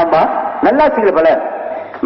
ஆமா, நல்லாசிகள் பல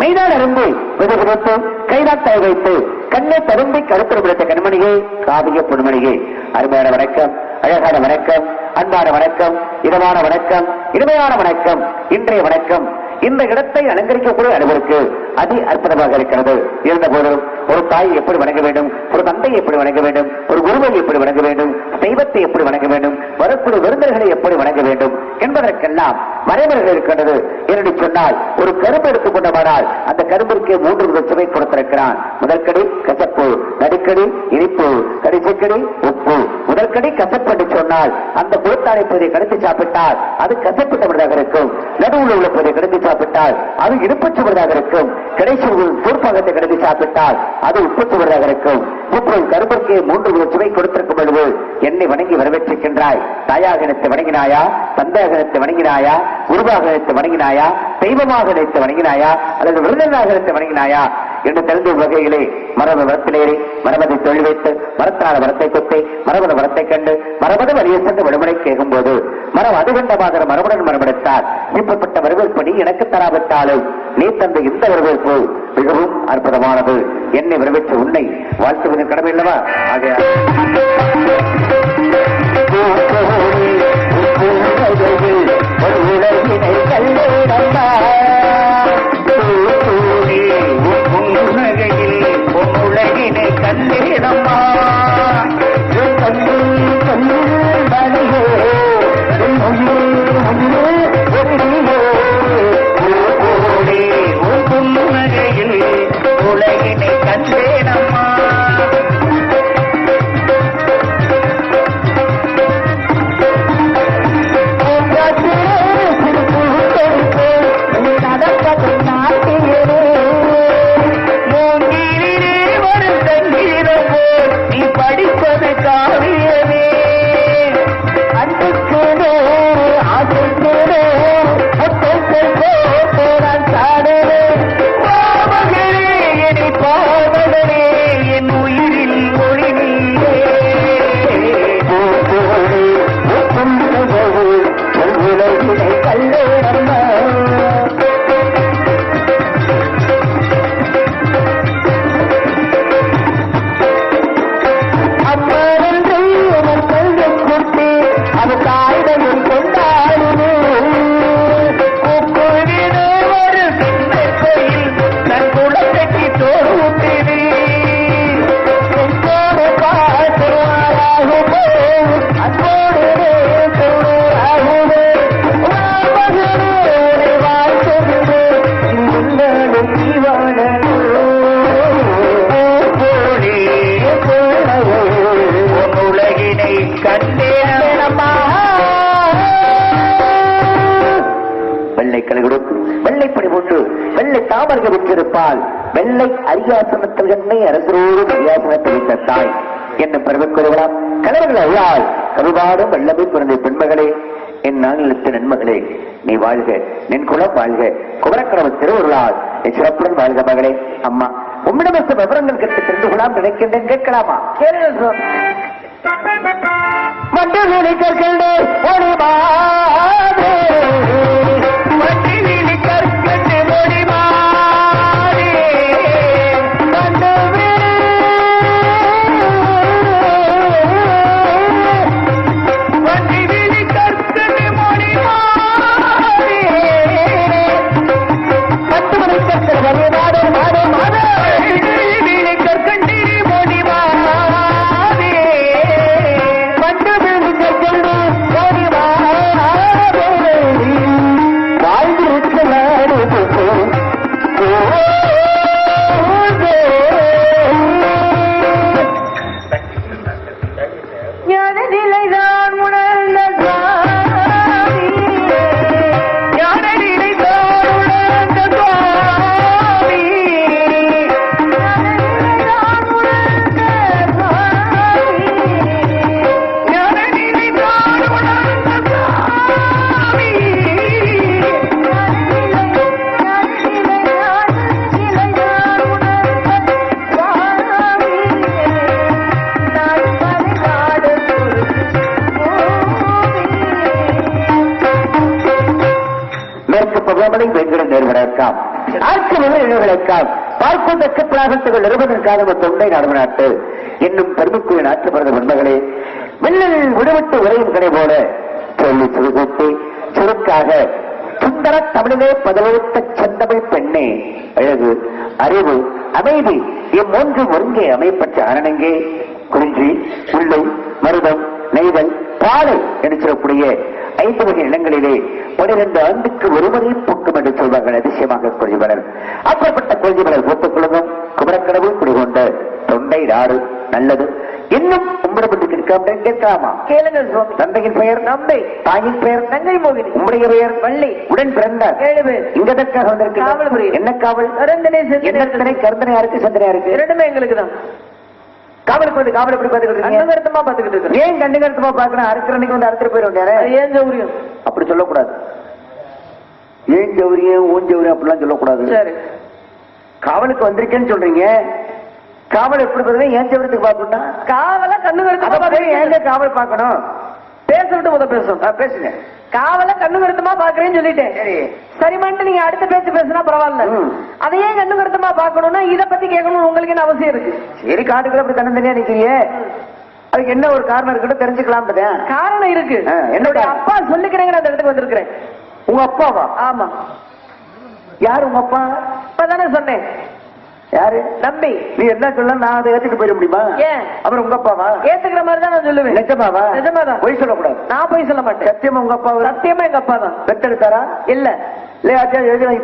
மெய்தான் அரும்பு விதவிதத்து கைதாத்தாய் வைத்து கண்ணை தரும்பி கருத்து விடுத்த கண்மணியே, காவிய பொன்மணியே, அருமையான வணக்கம், அழகான வணக்கம், அன்பான வணக்கம், இதமான வணக்கம், இனிமையான வணக்கம். இன்றைய வணக்கம் இந்த இடத்தை அலங்கரிக்கக்கூடிய அனைவருக்கு அதி அற்புதமாக இருக்கிறது. இருந்த போதும் ஒரு தாய் எப்படி வணங்க வேண்டும், ஒரு தந்தை எப்படி வணங்க வேண்டும், ஒரு குருவை எப்படி வணங்க வேண்டும், தெய்வத்தை எப்படி வணங்க வேண்டும், வரக்கூடிய விருந்தர்களை எப்படி வணங்க வேண்டும் என்பதற்கெல்லாம் மறைமுறைகள் இருக்கின்றது. என்று சொன்னால் ஒரு கரும்பு எடுத்துக் கொண்டவானால் அந்த கரும்பிற்கு 3 வித சுவை கொடுத்திருக்கிறான். முதற்கடி கசப்பு, நடுக்கடி இனிப்பு, கடைசிக்கடி உப்பு. முதற்கடி கசப்பு என்று சொன்னால் அந்த குளத்தாரை பகுதியை கடித்து சாப்பிட்டால் அது கசப்பு தமிழாக இருக்கும். நடுவில் உள்ள பகுதியை கடித்து சாப்பிட்டால் அது இனிப்பு சுவதாக இருக்கும். கடைசி சூர்பாகத்தை கடித்து சாப்பிட்டால் அது உப்பு சுவதாக இருக்கும். இப்போது கரும்பிற்கு 3 வித சுவை கொடுத்திருக்கும் பொழுது என்னை வணங்கி வரவேற்றிருக்கின்றாய். தாயாக நினைத்து வணங்கினாயா, தந்தையாக நினைத்து வணங்கினாயா, குருவாக நினைத்து வணங்கினாயா, தெய்வமாக நினைத்து வணங்கினாயா, அல்லது விருந்தனாக நினைத்து வணங்கினாயா என்று தெரிந்த வகையிலே மரபு வரத்திலேறி மரபதை தொழில் வைத்து மரத்தான வரத்தை கொத்தி மரபத வரத்தை கண்டு மரபது வழியை சென்று விடுமுறை கேட்கும் போது மரம் அது கண்ட மாதிரி மரபுடன் மரபெடுத்தார். இப்படிப்பட்ட வரவேற்பு நீ எனக்கு தராவிட்டாலும் நீ தந்த இந்த வரவேற்பு மிகவும் அற்புதமானது. என்னை வரவேற்ற உன்னை வாழ்த்துவதன் கடமை இல்லவா? ஆகையா உலகினை கண்டேனம்மா உலகினை கண்டேனம்மா. வெள்ளை அரியாசனத்தில் என்னை அரசரோடு அரியாசனத்தில் வைத்த தாய் என்ன பெருமைக்குரியவளாம் கணவர்கள் அல்லால் கருவாடும் வெள்ளமை பிறந்த பெண்மகளே, என் நாளிலத்து நன்மகளே, நீ வாழ்க, நின் குலம் வாழ்க, குமரக்கடவுள் திருவருளால் என் சிறப்புடன் வாழ்க மகளே. அம்மா உம்மிடம் விவரங்கள் கேட்டு தெரிந்து கொள்ளலாம் நினைக்கின்றேன், கேட்கலாமா? காலை வெங்கட நேர்வதற்காம் இளைஞர்களுக்காம் பார்க்கும் தக்கப்பிராகத்துகள் நிறுவதற்காக தொண்டை நாடுநாட்டு என்னும் பெருமைக்குரிய நாட்டு பிறந்த நண்பர்களே, வெள்ளலில் விடுவிட்டு உரையும் கடை போல சொல்லி சுருகூட்டி சுருக்காக சுந்தர தமிழிலே பதவித்த செந்தமிழ் பெண்ணே, அழகு, அறிவு, அமைதி இம்மூன்று ஒருங்கே அமைப்பற்ற அரணங்கே குறிஞ்சி, முல்லை, மருதம், நெய்தல், பாலை என்று சொல்லக்கூடிய 5 வகை இடங்களிலே 12 ஆண்டுக்கு ஒருவரை பூக்கும் என்று சொல்வார்கள். அதிசயமாக குறிஞ்சிமலர். அப்பேற்பட்ட குறிஞ்சிமலர் பூத்துக் குழுங்கும் குமரக்கடவுள் குடிகொண்ட தொண்டை நாடு நல்லது இன்னும் கும்பிடப்பட்டு கேட்கலாமா? கேளுங்கள் சுவாமி. தந்தையின் பெயர் நம்பை, தாயின் பெயர் நங்கை மோகினி, உங்களுடைய பெயர் வள்ளி, உடன் பிறந்த 7 பேர். இங்கதற்காக வந்திருக்கு. என்ன காவல்? என்ன கருந்தனை யாருக்கு, சந்தனை யாருக்கு? இரண்டுமே எங்களுக்கு தான். காவலுக்கு வந்து காவல் எப்படி பாத்துக்கிட்டு கண்டுகருத்தமா பாத்துக்கிட்டு இருக்கு. ஏன் கண்டுகருத்தமா பாக்கணும்? அறுக்கிறன்னைக்கு வந்து அறுத்துட்டு போயிடும். ஏன் சௌரியம் அப்படி சொல்லக்கூடாது. ஏன் சௌரியம் ஊன் சௌரியம் அப்படிலாம் சொல்லக்கூடாது. சரி, காவலுக்கு வந்திருக்கேன்னு சொல்றீங்க. காவல் எப்படி பாருங்க? ஏன் சௌரியத்துக்கு பாக்கணும்? காவல கண்டுகருத்தமா ஏங்க காவல் பாக்கணும்? பேச விட்டு முத பேசும். பேசுங்க. காவல கண்ணு கருத்தமா பாக்குறேன்னு சொல்லிட்டேன். சரிமான்ட்டு நீங்க அடுத்த பேசுனா பரவாயில்ல. அதையே கண்ணு கருத்தமா பாக்கணும்னா இதை பத்தி கேட்கணும் உங்களுக்கு என்ன அவசியம் இருக்கு? சரி, காட்டுக்குள்ள அப்படி தன்னந்தனியா நிக்கிறீங்க, அதுக்கு என்ன ஒரு காரணம் இருக்குன்னு தெரிஞ்சுக்கலாம். காரணம் இருக்கு. என்னுடைய அப்பா சொல்லிக்கிறேங்க, அந்த இடத்துக்கு வந்திருக்கிறேன். உங்க அப்பாவா? ஆமா. யாரு உங்க அப்பா? இப்பதானே சொன்னேன். யாரு? நம்பி. நீ என்ன சொல்ல நான் அதை ஏத்துட்டு போயிட முடியுமா? ஏன்? அப்புறம் உங்க அப்பாவா? ஏத்துக்கிற மாதிரி தான் நான் சொல்லுவேன். நிஜமாவா? நிஜமாதான். பொய் சொல்லக்கூடாது. நான் பொய் சொல்ல மாட்டேன். சத்தியமா உங்க அப்பா? சத்தியமா எங்க அப்பா தான். பெத்தெடுத்தாரா? இல்ல.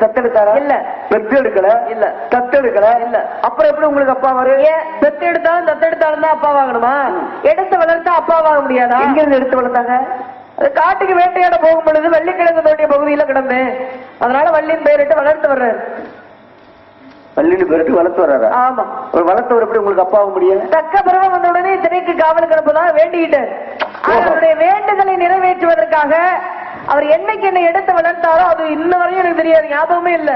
தத்தெடுத்தாரா? இல்ல. பெத்து எடுக்கல? இல்ல. தத்தெடுக்கல? இல்ல. அப்புறம் எப்படி உங்களுக்கு அப்பா வரும்? பெத்தெடுத்தாலும் தத்தெடுத்தாலும் தான் அப்பா வாங்கணுமா? எடுத்து வளர்த்தா அப்பா வாங்க முடியாதா? எங்க இருந்து எடுத்து வளர்த்தாங்க? காட்டுக்கு வேட்டையாட போகும் பொழுது வள்ளிக்கிழங்கு தோண்டிய பகுதியில கிடந்தேன். அதனால வள்ளியின் பெயரிட்டு வளர்த்து வர்றாரு. பள்ளின்னு பேருக்கு வளர்த்து வர்றாரு. ஆமா. ஒரு வளர்த்தவர் எப்படி உங்களுக்கு அப்பாவும் முடியும்? தக்க பருவம் வந்த உடனே திரைக்கு காவலுக்கு அனுப்பதான் வேண்டிக்கிட்டார். அவருடைய வேண்டுதலை நிறைவேற்றுவதற்காக அவர் என்னைக்கு என்னை எடுத்து வளர்த்தாரோ அது இன்ன வரையும் எனக்கு தெரியாது, ஞாபகமே இல்ல.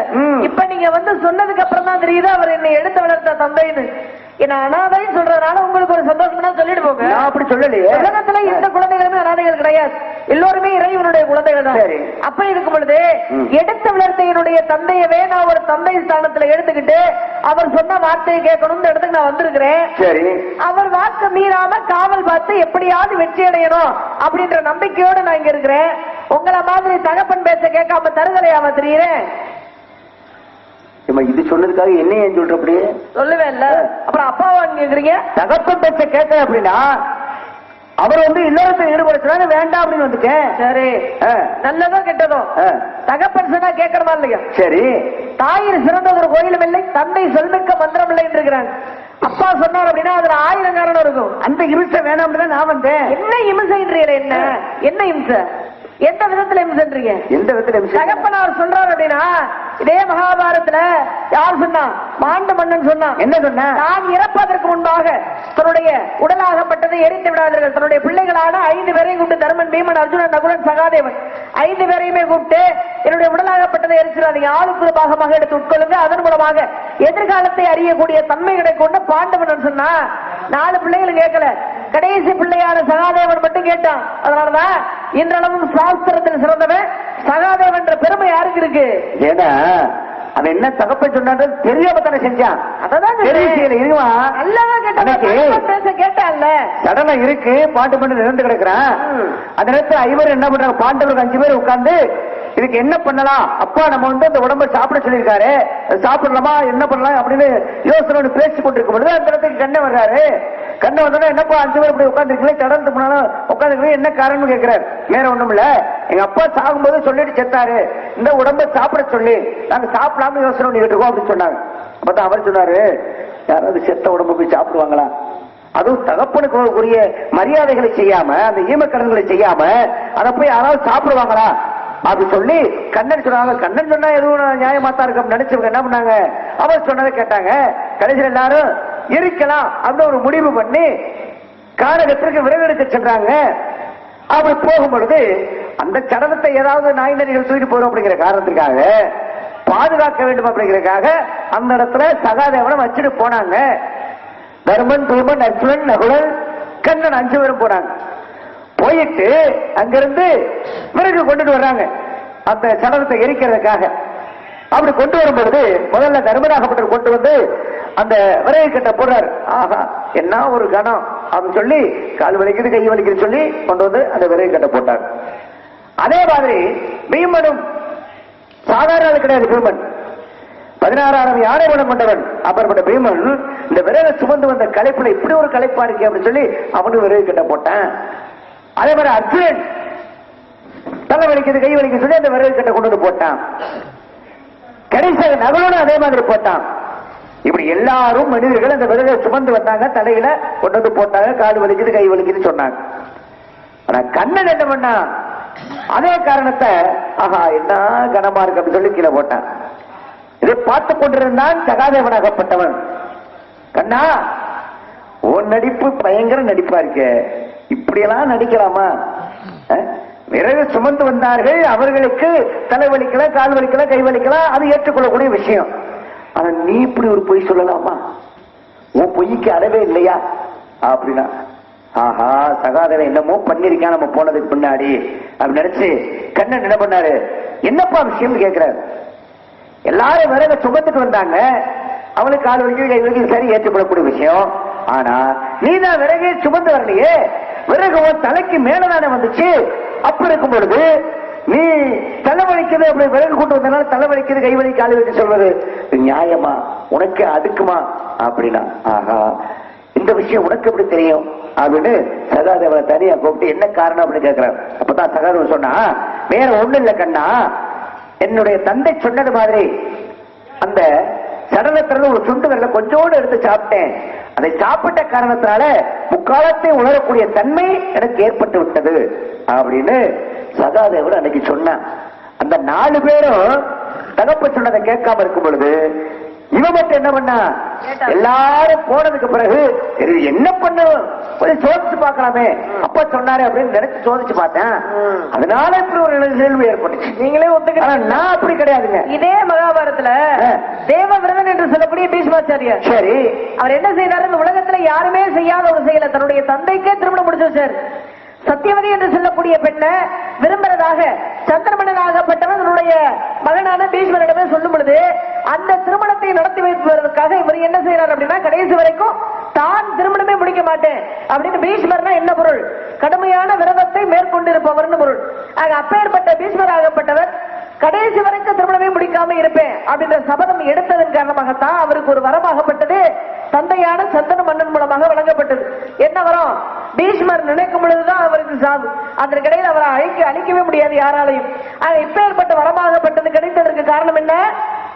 இப்ப நீங்க வந்து சொன்னதுக்கு அப்புறம் தான் தெரியுது அவர் என்னை எடுத்து வளர்த்த தந்தைன்னு. என்ன அனாதை சொல்றதுனால உங்களுக்கு ஒரு சந்தோஷம்னா சொல்லிட்டு போங்க. அப்படி சொல்லலையே. உலகத்துல எந்த குழந்தைகளுமே அனாதைகள் கிடையாது, எல்லோருமே இறைவனுடைய குழந்தைகள் தான். அப்ப இருக்கும் பொழுது எடுத்து வளர்த்த என்னுடைய தந்தையவே நான் ஒரு தந்தை ஸ்தானத்துல எடுத்துக்கிட்டு அவர் சொன்ன வார்த்தையை கேட்கணும்னு இடத்துக்கு நான் வந்திருக்கிறேன். சரி, அவர் வாக்கு மீறாம காவல் பார்த்து எப்படியாவது வெற்றி அடையணும் அப்படின்ற நம்பிக்கையோடு நான் இங்க இருக்கிறேன். உங்களை மாதிரி தகப்பன் பேச்ச கேட்காம தருதலையாம தெரியுறேன். இது சொன்னதுக்காக என்ன ஏன் சொல்ற? அப்படி சொல்லுவேன். அப்புறம் அப்பாவா கேக்குறீங்க? தகப்பன் பேச்ச கேட்க அப்படின்னா அவர் வந்து இல்லறத்தை ஈடுபடுத்துறாங்க வேண்டாம் அப்படின்னு வந்துட்டேன். சரி, நல்லதோ கெட்டதோ தகப்பன் சொன்னா கேட்கறதா இல்லையா? சரி, தாயின் சிறந்த ஒரு கோயிலும் இல்லை, தந்தை சொல்மிக்க மந்திரம் இல்லை என்று இருக்கிறாங்க. அப்பா சொன்னார் அப்படின்னா அதுல 1000 காரணம் இருக்கும். அந்த இம்சை வேணாம் அப்படின்னா நான் வந்தேன். என்ன இம்சைன்றீங்க? என்ன என்ன இம்சை? எந்த விதத்துல இம்சைன்றீங்க? எந்த விதத்துல இம்சை? தகப்பனார் சொல்றாரு அப்படின்னா இதே மகாபாரதத்துல யார் சொன்னா? மாண்ட மன்னன் சொன்னான். என்ன சொன்ன? நான் இறப்பதற்கு முன்பாக தன்னுடைய உடலாகப்பட்டதை எரித்து விடாதீர்கள். தன்னுடைய பிள்ளைகளான 5 பேரையும் கூப்பிட்டு தர்மன், பீமன், அர்ஜுனன், நகுலன், சகாதேவன் 5 பேரையுமே கூப்பிட்டு என்னுடைய உடலாகப்பட்டதை எரிச்சிடாதீங்க, ஆளுக்கு பாகமாக எடுத்து உட்கொள்ளுங்க. அதன் மூலமாக எதிர்காலத்தை அறியக்கூடிய தன்மைகளை கொண்டு பாண்டவன் சொன்னா 4 பிள்ளைகளும் கேட்கல, கடைசி பிள்ளையான சகாதேவன் மட்டும் கேட்டான். அதனாலதான் இன்றளவும் சாஸ்திரத்தில் சிறந்தவன் சகாதேவன் என்ற பெருமை யாருக்கு இருக்கு? ஏன்னா அவன் என்ன தகப்பன் சொன்னாரு தெரியாம தானே செஞ்சான். அதான் கேட்டான்ல சடலம் இருக்கு, பாட்டு பண்ணி இறந்து கிடக்குறான். அந்த நேரத்தில் 5 பேர் என்ன பண்றாங்க? பாண்டவருக்கு 5 பேர் உட்கார்ந்து இதுக்கு என்ன பண்ணலாம், அப்பா நம்ம வந்து அந்த உடம்பை சாப்பிட சொல்லியிருக்காரு, சாப்பிடலாமா என்ன பண்ணலாம் அப்படின்னு யோசனை பேசி கொண்டிருக்கும் பொழுது அந்த இடத்துக்கு கண்ணை வர்றாரு. கண்ணை வந்தோன்னா என்னப்பா 5 பேர் இப்படி உட்காந்துருக்கீங்களே, சடலத்துக்கு முன்னாலும் உட்காந்துருக்கீங்க, என்ன காரணம்னு கேட்கிறாரு. வேற ஒண்ணும் இல்ல, எங்க அப்பா சாகும்போது சொல்லிட்டு செத்தாரு, இந்த உடம்பை சாப்பிட சொல்லி நாங்க சாப்பிடாம யோசனை பண்ணிட்டு இருக்கோம் அப்படின்னு சொன்னாங்க. அப்பதான் அவர் சொன்னாரு, யாராவது செத்த உடம்பு போய் சாப்பிடுவாங்களா? அதுவும் தகப்பனுக்கு உரிய மரியாதைகளை செய்யாம, அந்த ஈமக்கடன்களை செய்யாம அதை போய் யாராவது சாப்பிடுவாங்களா அப்படி சொல்லி கண்ணன் சொன்னாங்க. கண்ணன் சொன்னா எதுவும் நியாயமாத்தான் இருக்கும் நினைச்சவங்க என்ன பண்ணாங்க, அவர் சொன்னதை கேட்டாங்க. கடைசியில் எல்லாரும் இருக்கலாம் அப்படின்னு ஒரு முடிவு பண்ணி காரகத்திற்கு விரைவெடுக்க சென்றாங்க. அப்படி போகும் பொழுது அந்த சடலத்தை ஏதாவது நாய் நதிகள் தூக்கிட்டு போறோம் அப்படிங்கிற காரணத்துக்காக, பாதுகாக்க வேண்டும் அப்படிங்கிறதுக்காக அந்த இடத்துல சகாதேவனை வச்சுட்டு போனாங்க. தர்மன், பீமன், அர்ஜுனன், நகுலன், கண்ணன் 5 பேரும் போனாங்க. போயிட்டு அங்கிருந்து விறகு கொண்டுட்டு வர்றாங்க அந்த சடலத்தை எரிக்கிறதுக்காக. அப்படி கொண்டு வரும்பொழுது முதல்ல தர்மராகப்பட்டர் கொண்டு வந்து அந்த விறகு கட்டை போடுறார். ஆஹா, என்ன ஒரு கணம் அப்படின்னு சொல்லி கால் வலிக்குது கை வலிக்குது சொல்லி கொண்டு வந்து அந்த விறகு கட்டை போட்டார். அதே மாதிரி பீமனும் சாதாரண ஆள் கிடையாது. பீமன் 16,000 யானை பலம் கொண்டவன். அப்பேற்பட்ட பீமன் இந்த விறகு சுமந்து வந்த களைப்புல இப்படி ஒரு களைப்பா இருக்கு அப்படின்னு சொல்லி அவனும் விறகு கட்டை போட்டான். அதே மாதிரி அர்ஜுனன் தலை வலிக்குது கை வலிக்குது சொல்லி அந்த விறகு கட்டை கொண்டு வந்து போட்டான். கடைசியாக நகலோடு அதே மாதிரி போட்டான். இப்படி எல்லாரும் மனிதர்கள் அந்த விறகை சுமந்து வந்தாங்க, தலையில கொண்டு வந்து போட்டாங்க, கால் வலிக்குது கை வலிக்குதுன்னு சொன்னாங்க. ஆனா கண்ணன் என்ன பண்ணா, அதே காரணத்தை ஆஹா என்ன கனமா இருக்கு அப்படின்னு சொல்லி கீழே போட்டான். இதை பார்த்து கொண்டிருந்தான் சகாதேவனாகப்பட்டவன். கண்ணா, உன் நடிப்பு பயங்கர நடிப்பா இருக்க, இப்படியெல்லாம் நடிக்கலாமா? விறகு சுமந்து வந்தார்கள், அவர்களுக்கு தலை வலிக்கல கால் வலிக்கல கை வலிக்கலாம், அது ஏற்றுக்கொள்ளக்கூடிய விஷயம். ஆனா நீ இப்படி ஒரு பொய் சொல்லலாமா? உன் பொய்க்கு அளவே இல்லையா அப்படின்னா, ஆஹா சகாதேவன் என்னமோ பண்ணிருக்கான் நம்ம போனதுக்கு முன்னாடி அப்படி நினைச்சு கண்ணன் என்ன பண்ணாரு, என்னப்பா விஷயம் கேட்கிறாரு. எல்லாரும் விறகு சுமந்துட்டு வந்தாங்க, அவளுக்கு கால் வலிக்கு கை வலிக்கு சரி ஏற்றுக்கொள்ளக்கூடிய விஷயம். ஆனா நீ தான் விறகு சுமந்து வரலையே, விறகு தலைக்கு மேலதானே வந்துச்சு. அப்படி இருக்கும் பொழுது நீ தலைவலிக்குது அப்படி விறகு கொண்டு வந்தனால தலைவலிக்குது கை வலி கால் வலிக்கு சொல்வது நியாயமா? உனக்கு அடுக்குமா அப்படின்னா, ஆஹா இந்த விஷயம் உனக்கு எப்படி தெரியும் அப்படின்னு சகாதேவனை தனியா கூப்பிட்டு என்ன காரணம் அப்படின்னு கேட்கிறார். அப்பதான் சகாதேவன் சொன்னா, வேற ஒண்ணு இல்ல கண்ணா, என்னுடைய தந்தை சொன்னது மாதிரி அந்த சடலத்திலிருந்து ஒரு சுண்டு வரல கொஞ்சோடு எடுத்து சாப்பிட்டேன். அதை சாப்பிட்ட காரணத்தினால முக்காலத்தை உணரக்கூடிய தன்மை எனக்கு ஏற்பட்டு விட்டது அப்படின்னு சகாதேவன் அன்னைக்கு சொன்னான். அந்த 4 பேரும் தகப்ப சொன்னதை கேட்காம இருக்கும் பொழுது இவன் மட்டும் என்ன பண்ணா, எல்லாரும் போனதுக்கு பிறகு என்ன பண்ணும் கொஞ்சம் சோதிச்சு பார்க்கலாமே, அப்பா சொன்னாரு அப்படின்னு நினைச்சு சோதிச்சு பார்த்தேன். அதனால இப்படி ஒரு நிகழ்வு ஏற்பட்டுச்சு. நீங்களே ஒத்துக்க, நான் அப்படி கிடையாதுங்க. இதே மகாபாரதத்துல தேவவிரதன் என்று சொல்லக்கூடிய பீஷ்மாச்சாரியார், சரி அவர் என்ன செய்யறாரு, இந்த உலகத்துல யாருமே செய்யாத ஒரு செயலை தன்னுடைய தந்தைக்கே திருமணம் முடிச்சு வச்சார். சத்தியவதி என்று சொல்லக்கூடிய பெண்ணை விரும்புறதாக சந்திரமணனாகப்பட்டவன் தன்னுடைய மகனான பீஷ்மரிடமே சொல்லும் பொழுது அந்த திருமணத்தை நடத்தி வைப்பதற்காக இவர் என்ன செய்யறார் அப்படின்னா, கடைசி வரைக்கும் தான் திருமணமே முடிக்க மாட்டேன் அப்படின்னு. பீஷ்மர்னா என்ன பொருள்? கடுமையான விரதத்தை மேற்கொண்டிருப்பவர் பொருள். ஆக அப்பேற்பட்ட பீஷ்மர் ஆகப்பட்டவர் கடைசி வரைக்கும் திருமணமே முடிக்காம இருப்பேன் அப்படின்ற சபதம் எடுத்ததன் காரணமாகத்தான் அவருக்கு ஒரு வரமாகப்பட்டது தந்தையான சந்தன மன்னன் மூலமாக வழங்கப்பட்டது. என்ன வரம்? பீஷ்மர் நினைக்கும் பொழுதுதான் அவருக்கு சாவு, அதற்கிடையில் அவரை அழிக்கவே முடியாது யாராலையும். இப்பேற்பட்ட வரமாகப்பட்டது கிடைத்ததற்கு காரணம் என்ன?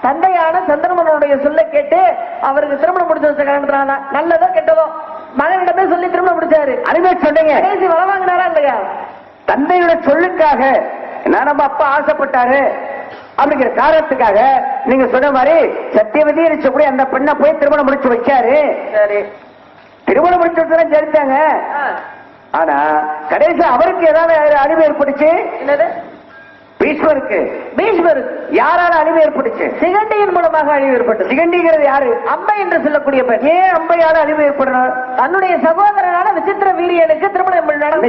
தந்தையான சந்திரமன்னனுடைய சொல்ல கேட்டு அவருக்கு திருமணம் முடிச்சு வச்ச காரணத்தினால, நல்லதோ கெட்டதோ மகனிடமே சொல்லி திருமணம் முடிச்சாரு. அதுவே சொன்னீங்க, கடைசி வர வாங்கினாரா இல்லையா? தந்தையோட சொல்லுக்காக நம்ம அப்பா ஆசைப்பட்டாரு அப்படிங்கிற காரணத்துக்காக நீங்க சொன்ன மாதிரி சத்தியவதி இருக்கக்கூடிய அந்த பெண்ணை போய் திருமணம் முடிச்சு வச்சாரு. சரி, திருமணம் முடிச்சு வச்சு சரித்தாங்க. ஆனா கடைசி அவருக்கு ஏதாவது அழிவு ஏற்பட்டுச்சு. என்னது? பீஷ்மருக்கு யாரால அழிவு ஏற்பட்டுச்சு? சிகண்டியின் மூலமாக அழிவு ஏற்பட்டது. சிகண்டிங்கிறது யாரு? அம்பை என்று சொல்லக்கூடிய பெண். ஏன் அம்பையால அழிவு ஏற்படணும்? தன்னுடைய சகோதரனான விசித்திர வீரியனுக்கு திருமணம் நடந்தது.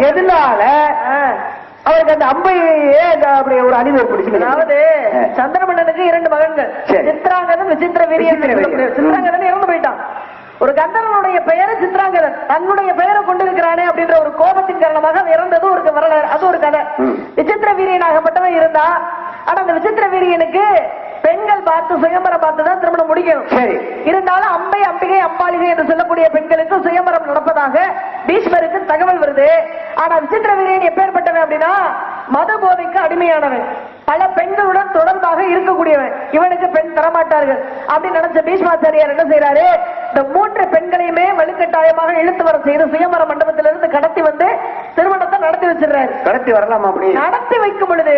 எதனால அவருக்கு அந்த அம்பையே அப்படி ஒரு அழிவு ஏற்படுச்சு? அதாவது சந்திரமன்னனுக்கு 2 மகன்கள், சித்ராங்கதன் விசித்திர வீரியன். சித்ராங்கதன் இறந்து போயிட்டான். ஒரு கந்தனுடைய பெயரை சித்ராங்கதன் தன்னுடைய பெயரை கொண்டிருக்கிறானே அப்படின்ற ஒரு கோபத்தின் காரணமாக இறந்தது ஒரு வரலாறு, அது ஒரு கதை. விசித்திர வீரியனாகப்பட்டவன் இருந்தா, ஆனா அந்த விசித்திர வீரியனுக்கு பெண்கள் பார்த்து சுயம்பரம் பார்த்துதான் திருமணம் முடிக்கணும். சரி, இருந்தாலும் அம்பை அம்பிகை அம்பாளிகை என்று சொல்லக்கூடிய பெண்களுக்கு சுயம்பரம் நடப்பதாக பீஷ்மருக்கு தகவல் வருது. ஆனா விசித்திர வீரியன் எப்பேற்பட்டவன் அப்படின்னா, மத போதைக்கு அடிமையானவன், பல பெண்களுடன் தொடர்பாக இருக்கக்கூடியவன். இவனுக்கு பெண் தரமாட்டார்கள் அப்படின்னு நினைச்ச பீஷ்மாச்சாரியார் என்ன செய்யறாரு, இந்த 3 பெண்களையுமே வலுக்கட்டாயமாக இழுத்து வர செய்து சுயம்பர மண்டபத்திலிருந்து கடத்தி வந்து திருமணத்தை நடத்தி வச்சிருக்காரு. கடத்தி வரலாம் அப்படி நடத்தி வைக்கும் பொழுது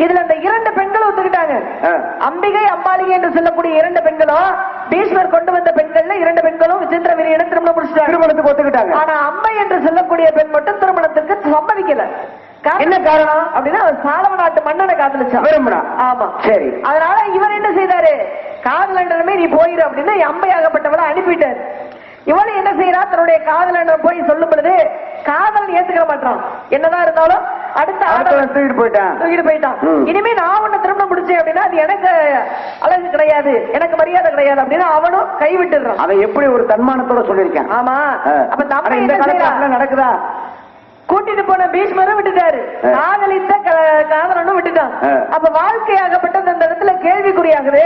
இதுல அந்த 2 பெண்களும் ஒத்துக்கிட்டாங்க. அம்பிகை அம்பாளிகை என்று சொல்லக்கூடிய 2 பெண்களும் பீஷ்மர் கொண்டு வந்த பெண்கள்ல 2 பெண்களும் விசித்திர வீரியனை திருமணம் முடிச்சிட்டாங்க, திருமணத்துக்கு ஒத்துக்கிட்டாங்க. ஆனா அம்பை என்று சொல்லக்கூடிய பெண் மட்டும் திருமணத்திற்கு சம்மதிக்கல. என்ன காரணம் அப்படின்னா, சாலவ நாட்டு மன்னனை காதலிச்சா விரும்புறா. ஆமா, சரி. அதனால இவர் என்ன செய்தாரு, காதலண்டமே நீ போயிரு அப்படின்னு அம்பையாகப்பட்டவளை அனுப்பிட்டாரு. இவளை என்ன செய்யறா, தன்னுடைய காதலன் போய் சொல்லும் பொழுது காதலன் ஏத்துக்க மாட்டான். என்னதான் இருந்தாலும் அடுத்த தூக்கிட்டு போயிட்டான். இனிமே நான் உன்னை திருமணம் முடிச்சேன் அப்படின்னா அது எனக்கு அழகு கிடையாது, எனக்கு மரியாதை கிடையாது அப்படின்னு அவனும் கைவிட்டுறான். அதை எப்படி ஒரு தன்மானத்தோட சொல்லியிருக்கேன். ஆமா. அப்ப நம்ம இந்த காலத்துல நடக்குதா? கூட்டிட்டு போன பீஷ்மரும் விட்டுட்டாரு, காதலித்த காதலனும் விட்டுட்டான். அப்ப வாழ்க்கையாகப்பட்டது அந்த இடத்துல கேள்விக்குறியாகுது.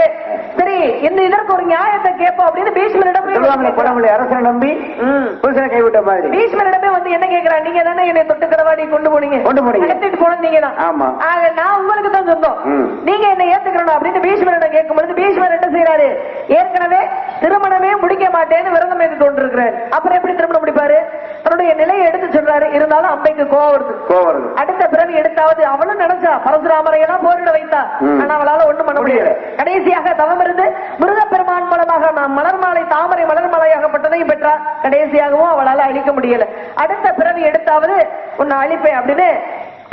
சரி, இந்த இதற்கு ஒரு நியாயத்தை கேட்போம் அப்படின்னு பீஷ்மரிடம் அரசனை நம்பி புருஷனை கைவிட்ட மாதிரி பீஷ்மரிடமே வந்து என்ன கேட்கிறான், நீங்க தானே என்னை தொட்டு கடவாடி கொண்டு போனீங்க, எடுத்துட்டு போனது நீங்க தான். ஆமா, ஆக நான் உங்களுக்கு தான் சொந்தம், நீங்க என்ன ஏத்துக்கணும் அப்படின்னு பீஷ்மரிடம் கேட்கும் பொழுது பீஷ்மர் என்ன செய்யறாரு, ஏற்கனவே திருமணமே முடிக்க மாட்டேன்னு விரதம் எடுத்து கொண்டிருக்கிறார். அப்புறம் எப்படி திருமணம் முடிப்பாரு? தன்னுடைய நிலையை எடுத்து சொல்றாரு. இருந்தாலும் அம்பைக்கு கோவம் வருது. அடுத்த பிறவி எடுத்தாவது அவளும் நினைச்சா பரசுராமரை எல்லாம் போரிட வைத்தா, ஆனா அவளால ஒண்ணும் பண்ண முடியல. கடைசியாக தவம் இருந்து முருகப்பெருமான் மூலமாக நாம் மலர் மாலை தாமரை மலர் மாலையாகப்பட்டதையும் பெற்றா. கடைசியாகவும் அவளால அழிக்க முடியல. அடுத்த பிறவி எடுத்தாவது உன்னை அழிப்பேன் அப்படின்னு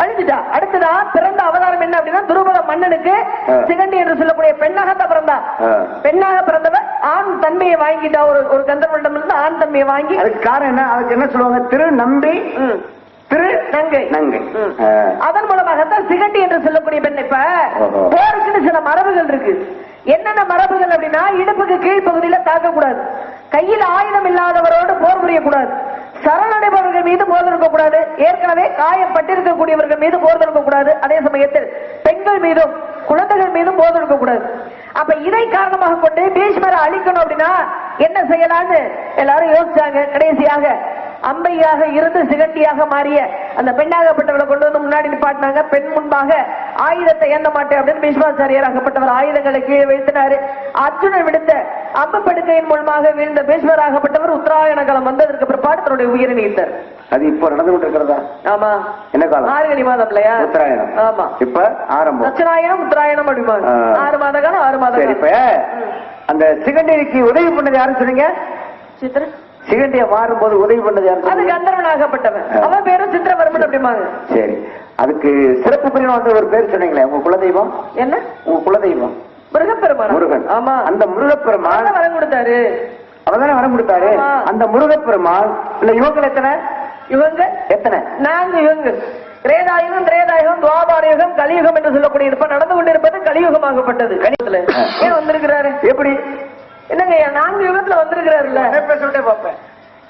அழிஞ்சுட்டா. அடுத்ததா பிறந்த அவதாரம் என்ன அப்படின்னா துருபத மன்னனுக்கு சிகண்டி என்று சொல்லக்கூடிய பெண்ணாக பிறந்தா. பெண்ணாக பிறந்தவர் ஆண் தன்மையை வாங்கிட்டா. ஒரு கந்தர்வனிடம் இருந்து ஆண் தன்மையை வாங்கி, அதுக்கு காரணம் என்ன, அதுக்கு என்ன சொல்லுவாங்க, திரு நம்பி திரு நங்கை. அதன் மூலமாகத்தான் சிகண்டி என்று சொல்லக்கூடிய பெண். இப்ப போருக்குன்னு சில மரபுகள் இருக்கு. என்னென்ன மரபுகள் அப்படின்னா, இடுப்புக்கு கீழ்ப்பகுதியில தாக்கக்கூடாது, கையில் ஆயுதம் இல்லாதவரோடு போர் புரியக்கூடாது, சரணடைபவர்கள் மீது போர் இருக்கக்கூடாது, ஏற்கனவே காயப்பட்டிருக்கக்கூடியவர்கள் மீது போர் இருக்கக்கூடாது, அதே சமயத்தில் பெண்கள் மீதும் குழந்தைகள் மீதும் போர் இருக்கக்கூடாது. அப்ப இதை காரணமாக கொண்டு பீஷ்மரை அழிக்கணும் அப்படின்னா என்ன செய்யலாம்னு எல்லாரும் யோசிச்சாங்க. கடைசியாக அம்பையாக இருந்து சிகண்டியாக மாறிய அந்த பெண்ணாகப்பட்டவரை கொண்டு வந்து முன்னாடி நிப்பாட்டினாங்க. பெண் முன்பாக ஆயுதத்தை ஏந்த மாட்டேன் அப்படின்னு பீஷ்மாச்சாரியர் ஆகப்பட்டவர் ஆயுதங்களை கீழே வீழ்த்தினாரு. அர்ஜுனன் விடுத்த அம்பு படுக்கையின் மூலமாக வீழ்ந்த பீஷ்மராகப்பட்டவர் உத்தராயண காலம் வந்ததற்கு பிற்பாடு தன்னுடைய உயிரை நீத்தார். அது இப்ப நடந்து கொண்டிருக்கிறதா? ஆமா. என்ன காலம்? மார்கழி மாதம் இல்லையா? உத்தராயணம். ஆமா, இப்ப ஆரம்பம். தட்சிணாயனம் உத்தராயணம் அப்படிமா 6 மாத காலம் 6 மாத காலம். இப்ப அந்த சிகண்டிக்கு உதவி பண்ணது யாருன்னு சொன்னீங்க? சித்திர சிகண்டிய மாறும்போது உதவி பண்ணது யாரு? அது கந்தர்வனாகப்பட்டவன். அவன் பேரும் சித்திரவர்மன் அப்படிமாங்க. சரி, அதுக்கு சிறப்பு பிரிவு வந்து ஒரு பேர் சொன்னீங்களே, உங்க குலதெய்வம் என்ன? உங்க குலதெய்வம் முருகப்பெருமான். முருகன். ஆமா, அந்த முருகப்பெருமான் வரம் கொடுத்தாரு. அவர்தானே வரம் கொடுத்தாரு. அந்த முருகப்பெருமான் இல்ல இவங்க எத்தனை? இவங்க எத்தனை? 4 யுகங்கள். திரேதாயுகம், திரேதாயுகம், துவாபார யுகம், கலியுகம் என்று சொல்லக்கூடிய இப்ப நடந்து கொண்டிருப்பது கலியுகமாகப்பட்டது. கலியுகத்துல ஏன் வந்திருக்கிறாரு? எப்படி என்னங்க 4 யுகத்துல வந்திருக்கிறாருல்ல? சொல்லிட்டே பாப்பேன்.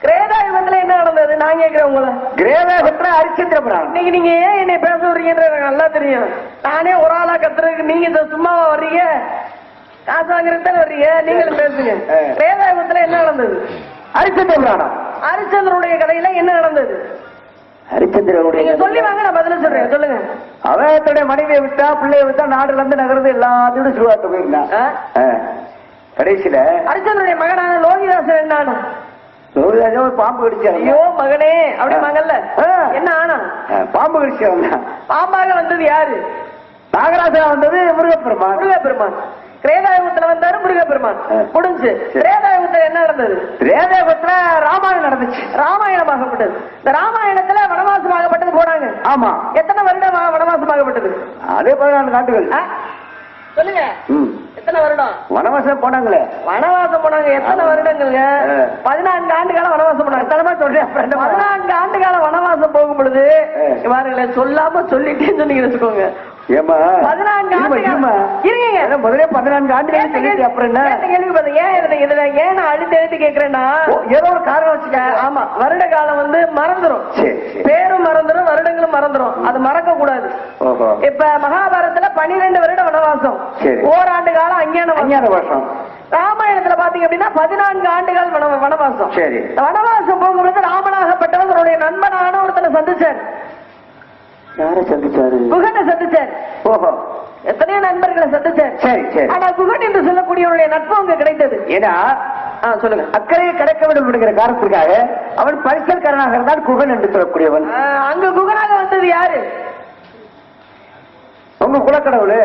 கிரேதா யுகத்துல என்ன நடந்தது நான் கேட்கிறேன் உங்களை. கிரேதா யுகத்துல ஹரிச்சந்திரபுரம். இன்னைக்கு நீங்க ஏன் என்னை பேச வர்றீங்கன்ற எனக்கு நல்லா தெரியும். நானே ஒரு ஆளா கத்துறதுக்கு நீங்க சும்மாவா வர்றீங்க? காசு வாங்குறதுதானே வர்றீங்க, நீங்களும் பேசுங்க. கிரேதா யுகத்துல என்ன நடந்தது? ஹரிச்சந்திரபுரம். ஹரிச்சந்திரனுடைய கதையில என்ன நடந்தது? ஹரிச்சந்திரனுடைய சொல்லி வாங்க, நான் பதில சொல்றேன், சொல்லுங்க. அவன் தன்னுடைய மனைவியை விட்டா, பிள்ளைய விட்டா, நாடுல இருந்து நகர்ந்து எல்லாத்தையும் சுருவாத்து போயிருந்தான். கடைசியில ஹரிச்சந்திரனுடைய மகனான லோகிதாசன் என்ன ஆனா? லோகிதாசன் ஒரு பாம்பு கடிச்சாரு. ஐயோ மகனே அப்படி மகன்ல என்ன ஆனா? பாம்பு கடிச்சா. பாம்பாக வந்தது யாரு? நாகராஜா வந்தது முருகப்பெருமான். முருகப்பெருமான் திரேதாயுகத்துல வந்தாரு முருகப்பெருமான். முடிஞ்சு. திரேதாயுகத்துல என்ன நடந்தது? திரேதாயுகத்துல ராமாயணம் நடந்துச்சு. ராமாயணமாகப்பட்டது. இந்த ராமாயணத்துல வனவாசமாகப்பட்டது போனாங்க. ஆமா. எத்தனை வருடம் வனவாசமாகப்பட்டது? அதே 14 ஆண்டுகள். சொல்லுங்க, எத்தனை வருடம் வனவாசம் போனாங்களே? வனவாசம் போனாங்க எத்தனை வருடங்கள்ங்க? 14 ஆண்டு காலம் வனவாசம் போனாங்க. தலைமை சொல்றேன், 14 ஆண்டு காலம் வனவாசம் போகும் பொழுது இவர்களை சொல்லாம சொல்லிட்டேன்னு சொன்னீங்க வச்சுக்கோங்க. 14 முதலே 14 ஆண்டுகள் அப்புறம் என்ன கேள்வி? ஏன் நான் அழுத்தி எழுதி கேட்கிறேன்னா, ஏதோ ஒரு காரணம் வச்சுக்க. ஆமா, வருட காலம் வந்து மறந்துடும், பேரும் மறந்துடும், வருடங்களும் மறந்துடும். அது மறக்க கூடாது. இப்ப மகாபாரதத்துல 12 வருட வனவாசம், ஓராண்டு காலம் அஞ்ஞான வருஷம். ராமாயணத்துல பாத்தீங்க அப்படின்னா 14 ஆண்டுகள் வனவாசம். சரி, வனவாசம் போகும்போது ராமனாகப்பட்டவர் தன்னுடைய நண்பனான ஒருத்தனை சந்திச்சார். யாரை சந்திச்சாரு? குகனை சந்திச்சார். ஓஹோ, எத்தனையோ நண்பர்களை சந்திச்சார். சரி சரி. ஆனா குகன் என்று சொல்லக்கூடியவருடைய நட்பு அங்க கிடைத்தது. ஏன்னா சொல்லுங்க, அக்கறையை கடக்க வேண்டும் என்கிற காரணத்துக்காக அவன் பரிசல்காரனாக இருந்தால் குகன் என்று சொல்லக்கூடியவன். அங்க குகனாக வந்தது யாரு? உங்க குலக்கடவுள்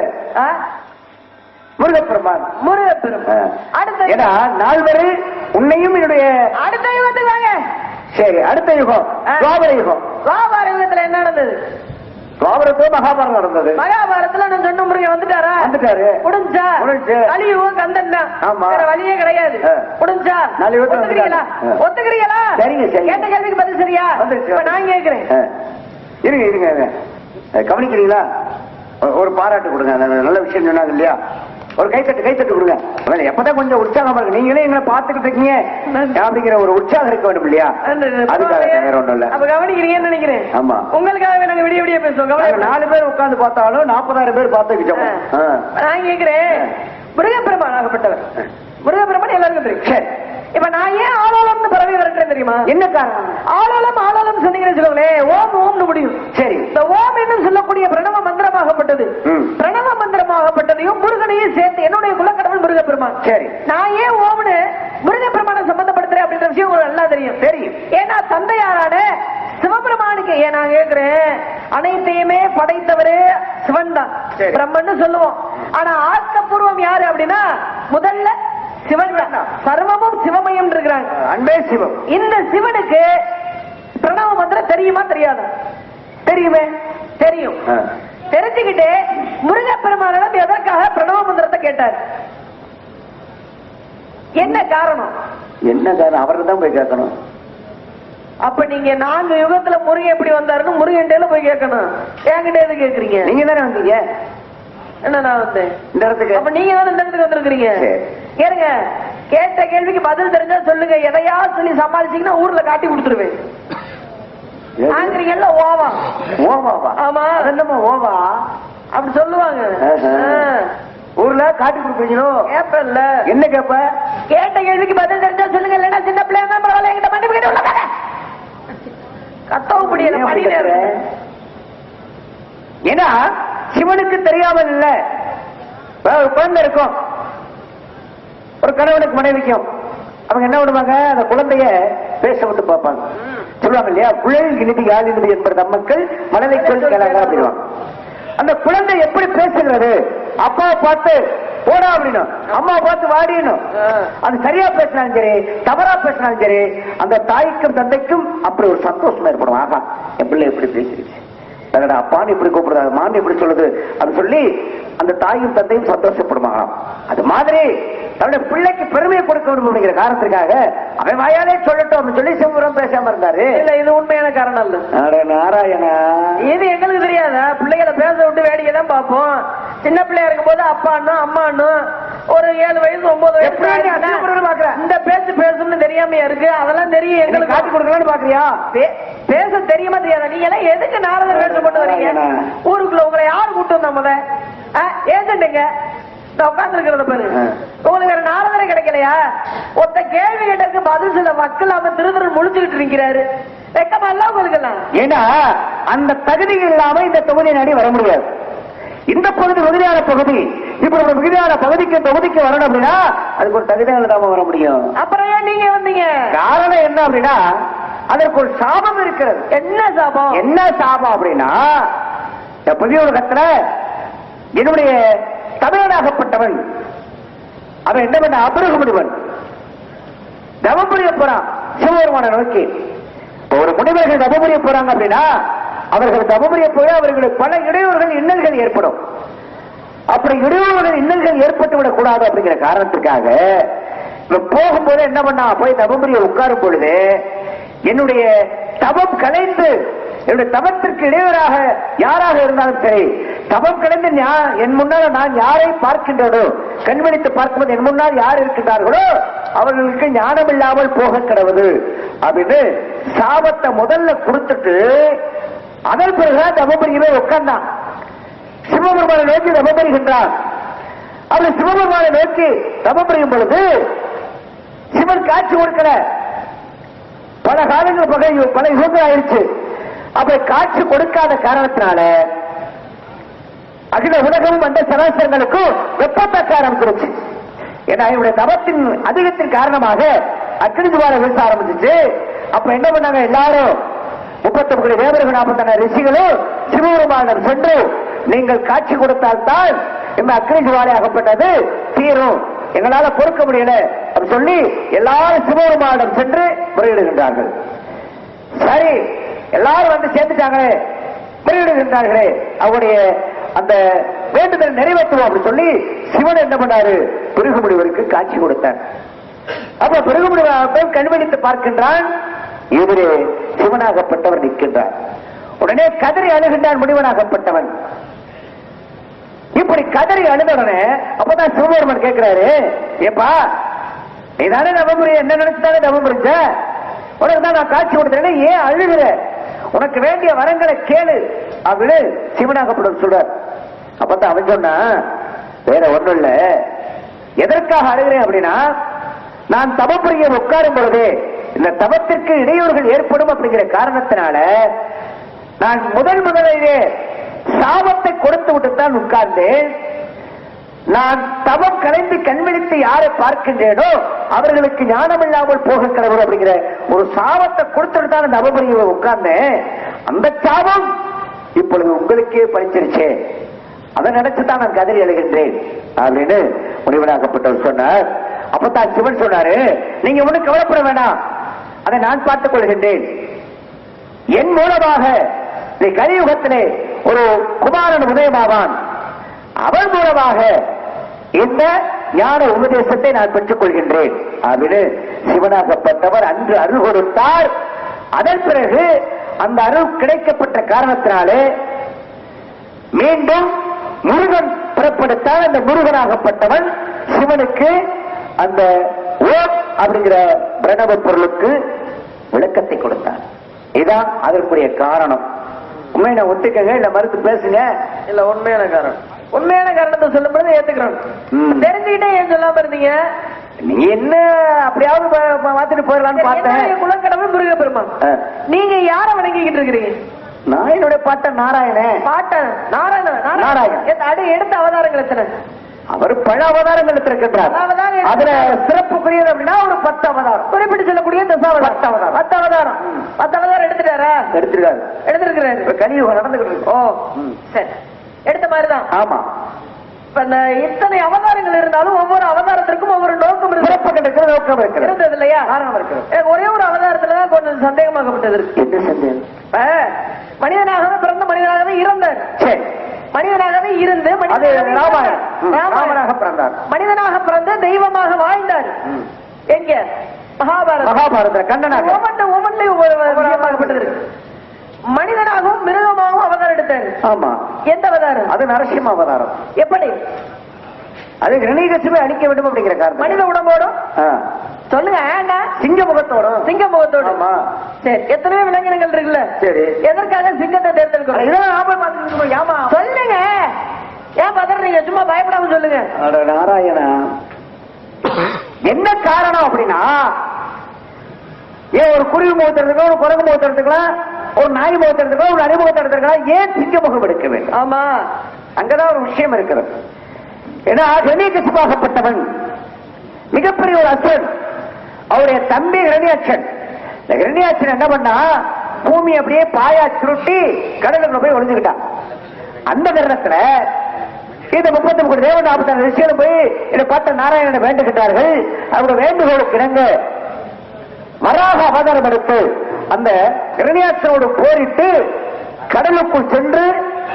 முருகப்பெருமான். முருகப்பெருமான். அடுத்த ஏன்னா நால்வரு உன்னையும் என்னுடைய அடுத்த யுகத்துக்கு வாங்க. சரி, அடுத்த யுகம் துவாபர யுகம். துவாபர யுகத்துல என்ன நடந்தது? துவாபரத்துல மகாபாரதம் நடந்தது. மகாபாரதத்துல நான் சொன்ன முருகன் வந்துட்டாரா? வந்துட்டாரு. முடிஞ்சா? முடிஞ்சு. கலியுகம் கந்தன் தான். ஆமா, வேற வழியே கிடையாது. முடிஞ்சா? ஒத்துக்கிறீங்களா? ஒத்துக்கிறீங்களா? சரிங்க சரி. கேட்ட கேள்விக்கு பதில் சரியா? இப்ப நான் கேட்கிறேன். இருங்க இருங்க, கவனிக்கிறீங்களா? ஒரு பாராட்டு கொடுங்க. நல்ல விஷயம் சொன்னாங்க இல்லையா? ஒரு கைத்தட்டு கொடுங்க. எப்பதான் கொஞ்சம் உற்சாகமா இருக்கு. நீங்களே எங்களை பாத்துக்கிட்டு இருக்கீங்க அப்படிங்கிற ஒரு உற்சாகம் இருக்க வேண்டும் இல்லையா? அதுக்காக வேற ஒண்ணும் இல்ல. அப்ப கவனிக்கிறீங்கன்னு நினைக்கிறேன். ஆமா, உங்களுக்காக நாங்க விடிய விடிய பேசுவோம். 4 பேர் உட்கார்ந்து பார்த்தாலும் 40,000 பேர் பார்த்துக்கிட்டோம். நான் கேட்கிறேன், முருகப்பெருமான் ஆகப்பட்டவர். முருகப்பெருமான் எல்லாருக்கும் தெரியும். சரி, இப்ப நான் ஏன் ஆலோலம்னு பறவை வரட்டேன் தெரியுமா? என்ன காரணம்? ஆலோலம் சொன்னீங்கன்னு சொல்லுங்களேன், ஓம் ஓம்னு முடியும். சரி, இந்த ஓம் என்று சொல்லக்கூடிய பிரணவ மந்திரமாகப்பட்டது. பிரணவ மந்திரமாகப்பட்டதையும் முருகனையும் சேர்த்து என்னுடைய குலக்கடவுள் முருகப்பெருமான். சரி, நான் ஏன் ஓம்னு முருகப்பெருமான சம்பந்தப்படுத்துறேன் அப்படின்ற விஷயம் உங்களுக்கு நல்லா தெரியும். தெரியும். ஏன்னா தந்தையாரான சிவபெருமானுக்கு ஏன் நான் கேட்கிறேன், அனைத்தையுமே படைத்தவரே சிவன் தான், பிரம்மன்னு சொல்லுவோம். ஆனா ஆத்மபூர்வம் யாரு அப்படின்னா முதல்ல சிவன். சர்வமும் சிவமயம் இருக்கிறாங்க, அன்பே சிவம். இந்த சிவனுக்கு பிரணவ மந்திரம் தெரியுமா தெரியாதா? தெரியுமே, தெரியும். தெரிஞ்சுக்கிட்டு முருகப்பெருமானிடம் எதற்காக பிரணவ மந்திரத்தை கேட்டார்? என்ன காரணம்? என்ன காரணம்? அவர்தான் தான் போய் கேட்கணும். அப்ப நீங்க 4 யுகத்துல முருகன் எப்படி வந்தாருன்னு முருகன்டேல போய் கேட்கணும். என்கிட்ட எது கேக்குறீங்க? நீங்க தானே வந்தீங்க. என்ன நான் வந்தேன் இந்த இடத்துக்கு? அப்ப நீங்க தானே இந்த இடத்துக்கு வந்திருக்கிறீங்க. கேளுங்க, கேட்ட கேள்விக்கு பதில் தெரிஞ்சா சொல்லுங்க. எதையா சொல்லி சமாளிச்சீங்கன்னா ஊர்ல காட்டி கொடுத்துருவேன். ஆங்கிரிகள்ல ஓவா ஓவாவா? ஆமா, என்னமா ஓவா அப்படி சொல்லுவாங்க. ஊர்ல காட்டி கொடுப்பீங்களோ? கேப்பல்ல. என்ன கேப்ப? கேட்ட கேள்விக்கு பதில் தெரிஞ்சா சொல்லுங்க, இல்லைன்னா சின்ன பிள்ளைங்க பரவாயில்ல என்கிட்ட மன்னிப்பு கேட்டு கத்தவும் முடியல. ஏன்னா சிவனுக்கு தெரியாமல் இல்ல. ஒரு குழந்தை இருக்கும், ஒரு கணவனுக்கு மனைவிக்கும். அவங்க என்ன பண்ணுவாங்க, அந்த குழந்தைய பேச விட்டு பார்ப்பாங்க. சொல்லுவாங்க இல்லையா, குழல் இனிதி யாழினிதி என்பது நம்மக்கள் மனதை சொல் கேளாங்க அப்படின்வாங்க. அந்த குழந்தை எப்படி பேசுகிறது? அப்பா பார்த்து போடா அப்படின்னும், அம்மா பார்த்து வாடினும். அது சரியா பேசினாலும் சரி, தவறா பேசினாலும் சரி, அந்த தாய்க்கும் தந்தைக்கும் அப்படி ஒரு சந்தோஷமா ஏற்படும். ஆகா, என் பிள்ளை எப்படி பேசிருச்சு, அப்பான்னு இப்படி கூப்பிடுறாரு, மான்னு இப்படி சொல்லுது அப்படின்னு சொல்லி அந்த தாயும் தந்தையும் சந்தோஷப்படுவாங்களாம். அது மாதிரி தன்னுடைய பிள்ளைக்கு பெருமையை கொடுக்க வேண்டும் அப்படிங்கிற காரணத்திற்காக அவன் வாயாலே சொல்லட்டும் அப்படின்னு சொல்லி சிவபுரம் பேசாம இருந்தாரு. இல்ல, இது உண்மையான காரணம் இல்ல. நாராயணா, இது எங்களுக்கு தெரியாதா? பிள்ளைகளை பேச விட்டு வேடிக்கை தான் பார்ப்போம். சின்ன பிள்ளையா இருக்கும் போது அப்பான்னும் அம்மான்னும், ஒரு 7 வயசு 9 வயசு இந்த பேச்சு பேசணும்னு தெரியாமையா இருக்கு. அதெல்லாம் தெரியும், எங்களுக்கு காட்டி கொடுக்கலான்னு பாக்குறியா? பேச தெரியுமா தெரியாதா? நீங்க எல்லாம் எதுக்கு நாரதர் வேஷம் போட்டு வரீங்க? ஊருக்குள்ள உங்களை யாரு கூட்டு வந்தா? முத ஏஜென்ட்டுங்க உட்கார்ந்து இருக்கிறத பாரு. உங்களுக்கு வேற நாரதரே கிடைக்கலையா? ஒருத்த கேள்வி கேட்டதுக்கு பதில் சில மக்கள் அவன் திருதிரு முழிச்சுக்கிட்டு இருக்கிறாரு. வெக்கமா எல்லாம் உங்களுக்கு எல்லாம். ஏன்னா அந்த தகுதி இல்லாம இந்த தொகுதி நாடி வர முடியாது. இந்த பகுதி மிகுதியான பகுதி, இப்ப ஒரு மிகுதியான பகுதிக்கு தொகுதிக்கு வரணும் அப்படின்னா அதுக்கு ஒரு தகுதியாக தான் வர முடியும். அப்புறம் ஏன் நீங்க வந்தீங்க? காரணம் என்ன அப்படின்னா அதற்கு ஒரு சாபம் இருக்கிறது. என்ன சாபம்? என்ன சாபம் அப்படின்னா, புதிய உலகத்துல என்னுடைய தமிழனாகப்பட்டவன் அவன் என்ன பண்ண, அபருகமுடிவன் தவம் புரிய போறான் சிவபெருமான நோக்கி. ஒரு முனிவர்கள் தவம் புரிய போறாங்க அப்படின்னா அவர்கள் தவம் புரிய போய் அவர்களுக்கு பல இடையூறுகள் இன்னல்கள் ஏற்படும். அப்படி இடையூறுகள் இன்னல்கள் ஏற்பட்டு விடக் கூடாது அப்படிங்கிற காரணத்திற்காக போகும்போது என்ன பண்ணா, போய் தவம் புரிய உட்காரும் பொழுது என்னுடைய தவம் கலைந்து, என்னுடைய தவத்திற்கு இடையூறாக யாராக இருந்தாலும் சரி, தவம் கலைந்து என் முன்னால் நான் யாரை பார்க்கின்றனோ, கண்மணித்து பார்க்கும்போது என் முன்னால் யார் இருக்கின்றார்களோ அவர்களுக்கு ஞானம் இல்லாமல் போக கிடவது அப்படின்னு சாபத்தை முதல்ல கொடுத்துட்டு அதன் பிறகுதான் தவபுரியவே உட்கார்ந்தான். சிவபெருமானை நோக்கி தவபுரிகின்றான். அப்படி சிவபெருமானை நோக்கி தவபுரியும் பொழுது சிவன் காட்சி கொடுக்கல. பல காலங்கள் பல யுகங்கள் ஆயிடுச்சு. அப்படி காட்சி கொடுக்காத காரணத்தினால அகில உலகமும் வந்த சராசரங்களுக்கும் வெப்பத்தக்க ஆரம்பிச்சிருச்சு. ஏன்னா இவருடைய தவத்தின் அதிகத்தின் காரணமாக அக்னி துவாரம் வீச ஆரம்பிச்சிச்சு. அப்ப என்ன பண்ணாங்க, எல்லாரும் 39 தேவர்கள் 40 ரிஷிகளும் சிவபெருமானிடம் சென்று நீங்கள் காட்சி கொடுத்தால்தான் இந்த அக்னி துவாரை ஆகப்பட்டது தீரும், எங்களால பொறுக்க முடியல அப்படி சொல்லி எல்லாரும் சிவபெருமானிடம் சென்று முறையிடுகின்றார்கள். சரி, எல்லாரும் வந்து சேர்ந்துட்டாங்களே, முறையிடுகின்றார்களே, அவருடைய அந்த வேண்டுதல் நிறைவேற்றுவோம் அப்படின்னு சொல்லி சிவன் என்ன பண்ணாரு, பிருகுமுடிவருக்கு காட்சி கொடுத்தார். அப்ப பிருகுமுடிவர் கண்வெளித்து பார்க்கின்றான், இவரே சிவனாகப்பட்டவர் நிற்கின்றார். உடனே கதறி அழுகின்றான் முனிவனாகப்பட்டவன். இப்படி கதறி அழுதவனே அப்பதான் சிவபெருமன் கேட்கிறாரு, ஏப்பா நீதானே நவம்புரிய என்ன நினைச்சுதானே நவம்புரிச்ச, உனக்கு தான் நான் காட்சி கொடுத்தேன், ஏன் அழுகுற, உனக்கு வேண்டிய வரங்களை கேளு அப்படின்னு சிவனாகப்பட்டவன் சொல்றார். அப்பதான் அவன் சொன்னா, வேற ஒண்ணும் இல்ல, எதற்காக அழுகிறேன் அப்படின்னா, நான் தவப்புரிய உட்காரும் பொழுது இந்த தவத்திற்கு இடையூறுகள் ஏற்படும் அப்படிங்கிற காரணத்தினால நான் முதலிலே சாபத்தை கொடுத்து விட்டுத்தான் உட்கார்ந்தேன். நான் தவம் கலைந்து கண்விழித்து யாரை பார்க்கின்றேனோ அவர்களுக்கு ஞானம் இல்லாமல் போக கிடவர் அப்படிங்கிற ஒரு சாபத்தை கொடுத்துட்டு தான் அந்த அவபரியை உட்கார்ந்தேன். அந்த சாபம் இப்பொழுது உங்களுக்கே பறிச்சிருச்சே, அதை நினைச்சுதான் நான் கதறி எழுகின்றேன் அப்படின்னு முனிவனாகப்பட்டவர் சொன்னார். அப்பதான் சிவன் சொன்னாரு, நீங்க ஒண்ணு கவலைப்பட வேண்டாம், அதை நான் பார்த்துக் கொள்கின்றேன். என் மூலமாக இந்த கலியுகத்திலே ஒரு குமாரன் உதயமாவான், அவன் மூலமாக இந்த ஞான உபதேசத்தை நான் பெற்றுக் கொள்கின்றேன் அப்படின்னு சிவனாகப்பட்டவர் அன்று அருள் கொடுத்தார். அதன் பிறகு அந்த அருள் கிடைக்கப்பட்ட காரணத்தினாலே மீண்டும் முருகன் புறப்படுத்தால் அந்த முருகனாகப்பட்டவன் சிவனுக்கு அந்த ஓம் அப்படிங்கிற பிரணவ பொருளுக்கு விளக்கத்தை கொடுத்தார். இதுதான் அதற்குரிய காரணம். உண்மையை ஒத்துக்கங்க, இல்ல மறுத்து பேசுங்க. இல்ல உண்மையான காரணம், உண்மையான காரணத்தை சொல்லும் பொழுது ஏத்துக்கிறோம். தெரிஞ்சுக்கிட்டே ஏன் சொல்லாம இருந்தீங்க? நீங்க என்ன அப்படியாவது மாத்திட்டு போயிடலான்னு பார்த்தேன். குலக்கடவுள் முருகப்பெருமான், நீங்க யார வணங்கிக்கிட்டு இருக்கிறீங்க? நான் என்னுடைய பாட்டன் நாராயணன். பாட்டன் நாராயணன் எடுத்த அவதாரங்கள் எத்தனை? அவர் பல அவதாரங்கள் எடுத்திருக்கின்றார். அதுல சிறப்புக்குரியது அப்படின்னா ஒரு 10 அவதாரம் குறிப்பிட்டு சொல்லக்கூடிய 10 அவதாரம் எடுத்துட்டாரா? எடுத்திருக்கிறாரு. கலியுகம் நடந்துகிட்டு. ஓ சரி, எடுத்த மாதிரிதான். ஆமா. இத்தனை அவதாரங்கள் இருந்தாலும் ஒவ்வொரு அவதாரத்திற்கும் ஒவ்வொரு நோக்கம் இருந்தது இல்லையா? ஒரே ஒரு அவதாரத்துலதான் கொஞ்சம் சந்தேகமாகப்பட்டது. என்ன சந்தேகம்? மனிதனாகவே பிறந்த மனிதனாகவே இறந்தார். மனிதனாகவே இருந்து மனிதனாக பிறந்த தெய்வமாக வாழ்ந்தார். எங்க? மகாபாரத கண்ணனாக ஒவ்வொன்றையும் மனிதனாகவும் மிருகமாகவும் அவதாரம் எடுத்தார். ஆமா. எந்த அவதாரம்? அது நரசிம்ம அவதாரம். எப்படி? அது கிரணிகசிவை அழிக்க வேண்டும் அப்படிங்கிற காரணம். மனித உடம்போடும் சொல்லுங்க, சிங்க முகத்தோடும். சிங்க முகத்தோடும். சரி, எத்தனையோ விலங்கினங்கள் இருக்குல்ல? சரி, எதற்காக சிங்கத்தை தேர்ந்தெடுக்கிறோம்? ஏமா சொல்லுங்க, ஏன் பதறீங்க? சும்மா பயப்படாம சொல்லுங்க. நாராயணா, என்ன காரணம் அப்படின்னா, ஏன் ஒரு குருவி முகத்தை எடுத்துக்கலாம், ஒரு குரங்கு முகத்தை எடுத்துக்கலாம், ஒரு நாய் முகத்தை எடுத்துக்கலாம், ஒரு அறிமுகத்தை எடுத்துக்கலாம், ஏன் சிங்க முகம் எடுக்க வேண்டும்? ஆமா, அங்கதான் ஒரு விஷயம் இருக்கிறது. ஏன்னா ஹிரண்யகசிபாகப்பட்டவன் மிகப்பெரிய ஒரு அசுரன். அவருடைய தம்பி ஹிரண்யாட்சன். இந்த ஹிரண்யாட்சன் என்ன பண்ணா, பூமி அப்படியே பாயா சுருட்டி கடலுக்குள்ள போய் ஒளிஞ்சுக்கிட்டான். அந்த நேரத்துல இந்த 33 தேவன் 46 ரிஷிகளும் போய் இதை பார்த்த நாராயணனை வேண்டுகின்றார்கள். அவருடைய வேண்டுகோளுக்கு இணங்க வராக அவதாரம் எடுத்து அந்த ஹிரண்யாட்சனோடு போரிட்டு கடலுக்குள் சென்று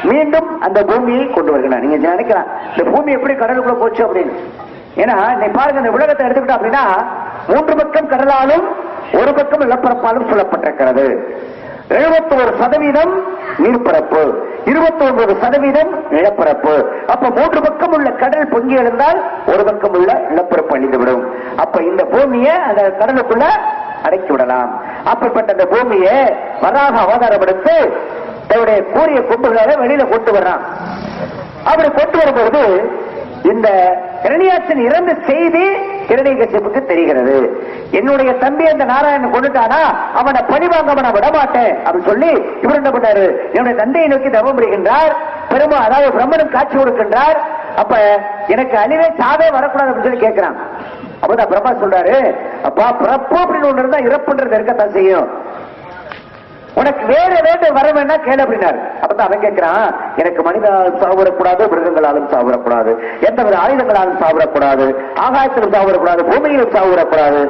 மீண்டும் அந்த பூமியை கொண்டு வருகிறார். நீங்க நினைக்கலாம், இந்த பூமி எப்படி கடலுக்குள்ள போச்சு அப்படின்னு. ஏன்னா நீ பாருங்க, இந்த உலகத்தை எடுத்துக்கிட்டோம் அப்படின்னா 3 பக்கம் கடலாலும் 1 பக்கம் நிலப்பரப்பாலும் சொல்லப்பட்டிருக்கிறது. 71% நீர்ப்பரப்பு, 29% நிலப்பரப்பு. அப்ப 3 பக்கம் உள்ள கடல் பொங்கி எழுந்தால் 1 பக்கம் உள்ள நிலப்பரப்பு அழிந்துவிடும். அப்ப இந்த பூமியை அந்த கடலுக்குள்ள அடக்கி விடலாம். அப்படிப்பட்ட அந்த பூமியை வராக அவதாரம் எடுத்து தன்னுடைய கூறிய கொம்புகளை வெளியில கொண்டு வர்றான். அப்படி கொண்டு வரும்போது இந்த ஹிரண்யாட்சன் இறந்த செய்தி ஹிரண்யகசிபுக்கு தெரிகிறது. என்னுடைய தம்பி அந்த நாராயணன் கொண்டுட்டானா, அவனை பழிவாங்க அவனை விடமாட்டேன் அப்படின்னு சொல்லி இவர் என்ன பண்ணாரு, என்னுடைய தந்தையை நோக்கி தவம் புரிகின்றார். பெருமா, அதாவது பிரம்மனும் காட்சி கொடுக்கின்றார். அப்ப எனக்கு அழிவே சாவே வரக்கூடாது அப்படின்னு சொல்லி கேட்கிறான். அப்பதான் பிரம்மா சொல்றாரு, அப்பா பிறப்பு அப்படின்னு ஒண்ணு இருந்தா இறப்புன்றது இருக்கத்தான் செய்யும், உனக்கு வேற வர வேணா கேளு அப்படின்னாரு. அப்பதான் அவன் கேட்கிறான், எனக்கு மனிதனாலும் சாப்பிடக்கூடாது, மிருகங்களாலும் சாப்பிடக்கூடாது, எந்த வித ஆயுதங்களாலும் சாப்பிடக்கூடாது, ஆகாயத்திலும் சாப்பிடக்கூடாது, பூமியிலும் சாப்பிடக்கூடாது,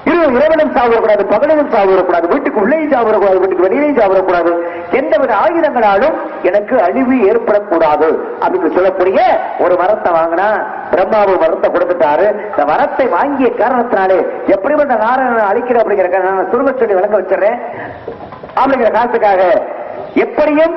இரவிலும் சாப்பிடக்கூடாது, பகலிலும் சாப்பிடக்கூடாது, வீட்டுக்கு உள்ளேயும் சாப்பிடக்கூடாது, வீட்டுக்கு வெளியிலையும் சாப்பிடக்கூடாது, எந்தவித ஆயுதங்களாலும் எனக்கு அழிவு ஏற்படக்கூடாது அப்படின்னு சொல்லக்கூடிய ஒரு வரத்தை வாங்கினா. பிரம்மாவும் வரத்தை கொடுத்துட்டாரு. இந்த வரத்தை வாங்கிய காரணத்தினாலே எப்படி இந்த நாராயணனை அழிக்கிற அப்படிங்கிற நான் சுருங்க சொல்லி விளங்க வச்சிடறேன் அப்படிங்கிற காரணத்துக்காக எப்படியும்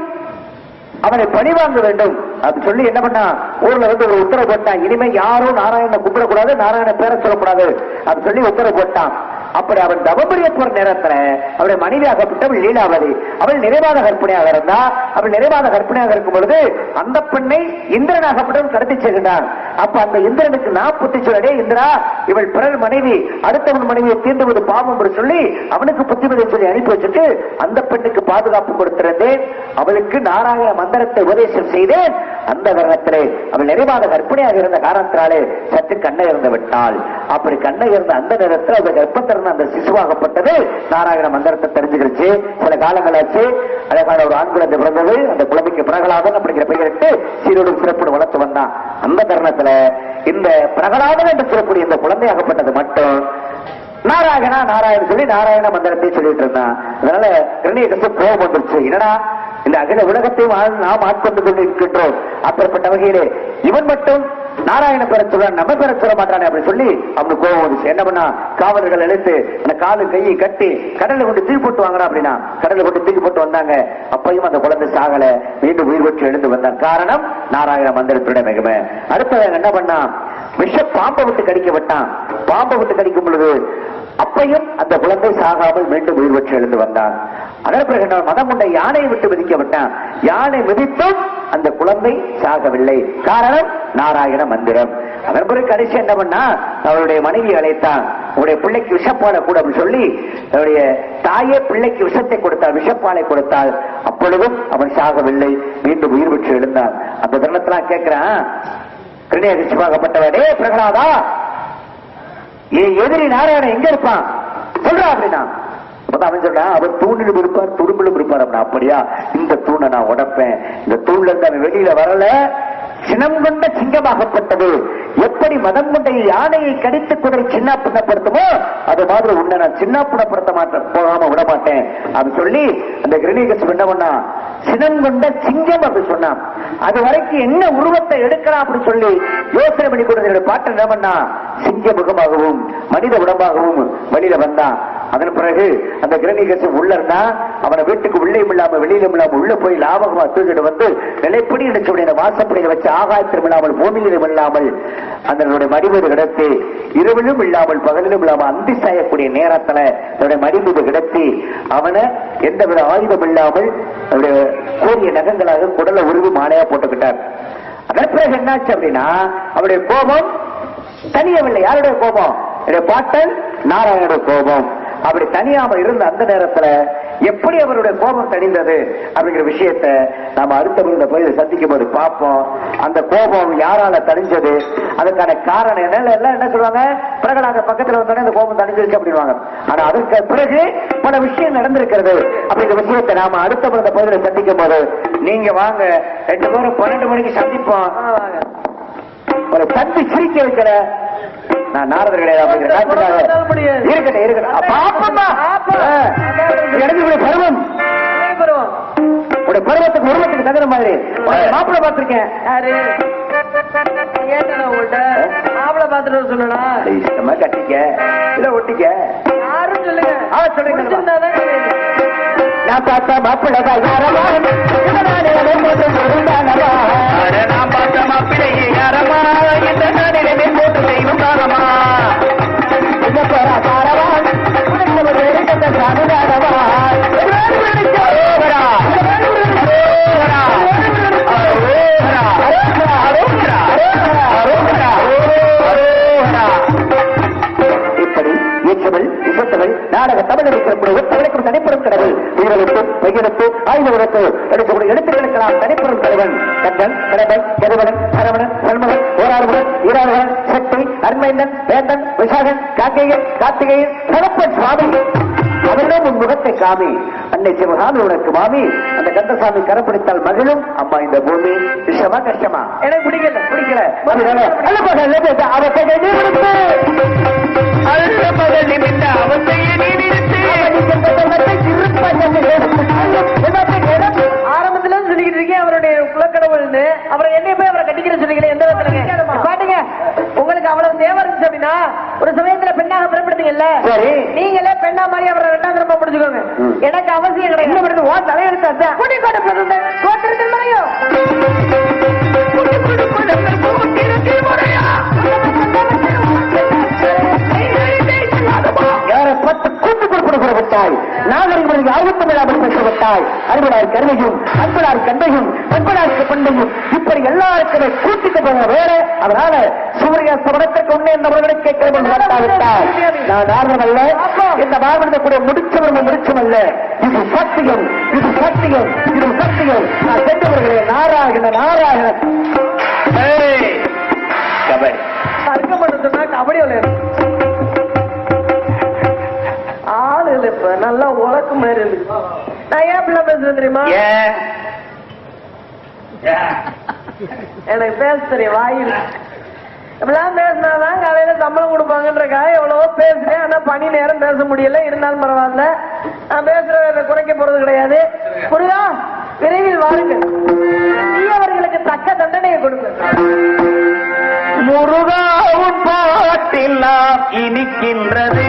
அவனை பழிவாங்க வேண்டும் அப்படி சொல்லி என்ன பண்ணா ஊர்ல வந்து ஒரு உத்தரவு போட்டான். இனிமே யாரும் நாராயணனை கும்பிடக்கூடாது, நாராயண பேரை சொல்லக்கூடாது அப்படி சொல்லி உத்தரவு போட்டான். அப்படி அவன் தவபுரிய போற நேரத்துல அவருடைய மனைவியாகப்பட்டவள் லீலாவதி, அவள் நிறைவாத கற்பனையாக இருந்தா. அவள் நிறைவாத கற்பனையாக இருக்கும் பொழுது அந்த பெண்ணை இந்திரனாகப்பட்டவன் கடத்தி செல்கின்றான். அப்ப அந்த இந்திரனுக்கு நான் புத்தி சொல்லடே இந்திரா, இவள் பிறர் மனைவி, அடுத்தவன் மனைவியை தீண்டுவது பாவம் என்று சொல்லி அவனுக்கு புத்திமதி சொல்லி அனுப்பி வச்சுட்டு அந்த பெண்ணுக்கு பாதுகாப்பு கொடுத்திருந்தேன். அவளுக்கு நாராயண மந்திரத்தை உபதேசம் செய்தேன். அந்த வருடத்திலே அவள் நிறைவாத கற்பனையாக இருந்த காரணத்தினாலே சற்று கண்ணை இருந்து விட்டாள். அப்படி கண்ணை இருந்த அந்த நேரத்தில் அவள் கர்ப்பத்திலிருந்து அந்த சிசுவாகப்பட்டது நாராயண மந்திரத்தை தெரிஞ்சுக்கிடுச்சு. சில காலங்களாச்சு அழகான ஒரு ஆண் குழந்தை பிறந்தது. அந்த குழந்தைக்கு பிரகலாதன் அப்படிங்கிற பெயரிட்டு சீரோடு சிறப்பு வளர்த்து வந்தான். அந்த தருணத்துல இந்த பிரகலாதன் என்று சொல்லக்கூடிய இந்த குழந்தையாகப்பட்டது மட்டும் நாராயணா நாராயணன் சொல்லி நாராயண மந்திரத்தை சொல்லிட்டு இருந்தான். அதனால இரணியகசு கோபம் வந்துருச்சு. என்னடா இந்த அகில உலகத்தையும் நாம் ஆட்கொண்டு கொண்டு இருக்கின்றோம், அப்படிப்பட்ட வகையிலே இவன் மட்டும் நாராயண பெற சொல்ல நம்ம பெற சொல்ல மாட்டானே அப்படின்னு சொல்லி அவனுக்கு கோபம் வந்துச்சு. என்ன பண்ணா காவலர்கள் எழுத்து அந்த காலு கையை கட்டி கடல்ல கொண்டு தூக்கி போட்டு வாங்கலாம் அப்படின்னா கடல்ல கொண்டு தூக்கி போட்டு வந்தாங்க. அப்பையும் அந்த குழந்தை சாகல, மீண்டும் உயிர் பெற்று எழுந்து வந்தான். காரணம் நாராயண மந்திரத்துடைய மிகமை. அடுத்தவன் என்ன பண்ணா விஷ பாம்பை விட்டு கடிக்க விட்டான். பாம்பை விட்டு கடிக்கும் பொழுது அப்பையும் அந்த குழந்தை சாகாமல் மீண்டும் உயிர் பெற்று எழுந்து வந்தான். அதன் பிறகு மதம் கொண்ட யானையை விட்டு மிதிக்க விட்டான். யானை மிதித்தும் அந்த குழந்தை சாகவில்லை. காரணம் நாராயண மந்திரம். அதன் பிறகு கடைசி என்ன பண்ணா அவருடைய மனைவி அழைத்தான். உங்களுடைய பிள்ளைக்கு விஷப்பாலை கூட அப்படின்னு சொல்லி அவருடைய தாயே பிள்ளைக்கு விஷத்தை கொடுத்தாள், விஷப்பாலை கொடுத்தாள். அப்பொழுதும் அவன் சாகவில்லை, மீண்டும் உயிர் பெற்று எழுந்தான். அந்த தருணத்தெல்லாம் கேட்கிறான் கிருணியகசிவாகப்பட்டவனே பிரகலாதா, எதிரி நாராயணன் எங்க இருப்பான் சொல்றா அப்படின்னா அவன் சொல்றான் அவர் தூணிலும் இருப்பார் துரும்பிலும் இருப்பார் அப்படின்னா. அப்படியா, இந்த தூணை நான் உடைப்பேன். இந்த தூண்ல இருந்து அவன் வெளியில வரல. சினம் கொண்ட சிங்கமாகப்பட்டது எப்படி மதம் கொண்ட யானையை கடித்து குதிரை சின்ன புண்ணப்படுத்துமோ அது மாதிரி உன்னை நான் சின்ன புண்ணப்படுத்த மாட்டேன், போகாம விட மாட்டேன் அப்படின்னு சொல்லி அந்த கிருணிகசு என்ன பண்ணா சினம் கொண்ட சிங்கம் அப்படி சொன்னான். அது வரைக்கும் என்ன உருவத்தை எடுக்கலாம் அப்படின்னு சொல்லி யோசனை பண்ணி கொடுத்த பாட்டு என்ன பண்ணா சிங்க முகமாகவும் மனித உடம்பாகவும் வெளியில வந்தான். அதன் பிறகு அந்த கிரணிகசு உள்ள இருந்தா அவனை வீட்டுக்கு உள்ளேயும் இல்லாம வெளியிலும் இல்லாம உள்ள போய் லாபகமா தூக்கிட்டு வந்து நிலைப்படி நினைச்ச வாசப்படியில வச்சு ஆகாயத்திலும் இல்லாமல் பூமியிலும் இல்லாமல் அந்த மடிமீது கிடத்தி இரவிலும் இல்லாமல் பகலிலும் இல்லாமல் அந்தி சாயக்கூடிய நேரத்துல அவருடைய மடிமீது கிடத்தி அவனை எந்தவித ஆயுதம் இல்லாமல் அவருடைய கூறிய நகங்களாக குடலை உருவி மாலையா போட்டுக்கிட்டார். அதன் பிறகு என்னாச்சு அப்படின்னா அவருடைய கோபம் தனியவில்லை. யாருடைய கோபம்? பாட்டன் நாராயணனுடைய கோபம். அப்படி தனியாம இருந்த அந்த நேரத்துல எப்படி அவருடைய கோபம் தணிந்தது அப்படிங்கிற விஷயத்தை நாம அடுத்த போய் சந்திக்கும் போது பார்ப்போம். அந்த கோபம் யாரால தணிஞ்சது, அதுக்கான காரணம் என்ன எல்லாம் என்ன சொல்லுவாங்க, பிரகலாத பக்கத்துல வந்தோடனே அந்த கோபம் தணிஞ்சிருச்சு அப்படின்வாங்க. ஆனா அதற்கு பிறகு பல விஷயம் நடந்திருக்கிறது. அப்படிங்கிற விஷயத்தை நாம அடுத்த பகுதியில் சந்திக்கும் போது நீங்க வாங்க 2 பேரும் 12 மணிக்கு சந்திப்போம். ஒரு தந்தி சிரிக்க வைக்கிற நான் நாரதர் கிடையாது இருக்கட்டும் பருவம் பருவத்துக்கு உருவத்துக்கு தகுந்த மாதிரி மாப்பிள்ள பார்த்திருக்கேன். மாப்பிள்ள பார்த்துட்டு சொல்லனா இஷ்டமா கட்டிக்க இல்ல ஒட்டிக்க யாரும் சொல்லுங்க. சொல்றீங்க நான் பார்த்தா மாப்பிள்ள நான் பார்த்த மாப்பிள்ளையே யாரமா இந்த நாடிலே போட்டு செய்யும் காலமா இப்படி இயற்றவள் இசத்தவள் நாடக தமிழ் ஒத்தவளுக்கும் தனிப்பெரும் கடவுள் உயிரெழுத்து பையெழுத்து ஆயுதத்து எடுத்துக்கலாம் தனிப்பெரும் தலைவன் கந்தன் கடவன் கருவனன் சரவணன் சண்முகன் ஓராறுவன் ஈராறுவன் சக்தி அன்மைந்தன் வேந்தன் விசாகன் காக்கையன் கார்த்திகேயன் சரப்பன் சுவாமி அவரிடம் உன் முகத்தை காமி அன்னை சிவகாமி உனக்கு மாமி. அந்த கந்தசாமி கரப்பிடித்தால் மகிழும் அம்மா இந்த பூமி விஷமா கஷ்டமா எனக்கு பிடிக்கல ஆரம்பத்துல சொல்லிக்கிட்டு இருக்கேன் அவருடைய குலக்கடவுள். அப்புறம் என்னை போய் அவரை கட்டிக்கிற சொல்லிக்கிறேன். எந்த விதத்துல பாட்டுங்க உங்களுக்கு அவ்வளவு தேவை இருந்துச்சு அப்படின்னா ஒரு சமயத்துல பெண்ணாக பிறப்படுத்தீங்கல்ல, நீங்களே பெண்ணா மாதிரி அவரை 2ஆம் திரும்ப முடிச்சுக்கோங்க. எனக்கு அவசியம் கிடையாது. ஓ தலையெடுத்தா கூட்டி கொண்டு போறது கோத்திரத்தின் முறையோ விட்டாய் நாகரிகம் 67 பெற்றுவிட்டாய். அன்பனார் கருணையும் அன்பனார் கண்டையும் அன்பனாருக்கு பண்டையும் இப்படி எல்லாருக்குமே கூட்டிட்டு போக வேற. அதனால சூரிய சமணத்திற்கு உன்னே நபர்களுக்கு கேட்கிறாவிட்டால் நான் ஆர்வம் அல்ல. இந்த பாவனத்தை கூட முடிச்சவர்கள் முடிச்சும் அல்ல. இது சத்தியம், இது சத்தியம், இது சத்தியம். நான் சென்றவர்களே நாராயண நாராயண கபடி அர்க்கப்பட்டு கபடி விளையாடு ஆளு இல்ல. இப்ப நல்லா உலக்கு மாதிரி இருக்கு. நான் ஏன் பிள்ளை பேசுறேன் தெரியுமா? எனக்கு பேச தெரியும் வாயில் இப்பெல்லாம் பேசினாதான் காலையில சம்பளம் கொடுப்பாங்கன்றக்காக எவ்வளவோ பேசுறேன். ஆனா பணி நேரம் பேச முடியல. இருந்தாலும் பரவாயில்ல, நான் பேசுறத குறைக்க போறது கிடையாது. புரியுதா? விரைவில் வாருங்கள். தீயவர்களுக்கு தக்க தண்டனையை கொடுங்க. முருகாவும் பாட்டில் நாம் இனிக்கின்றது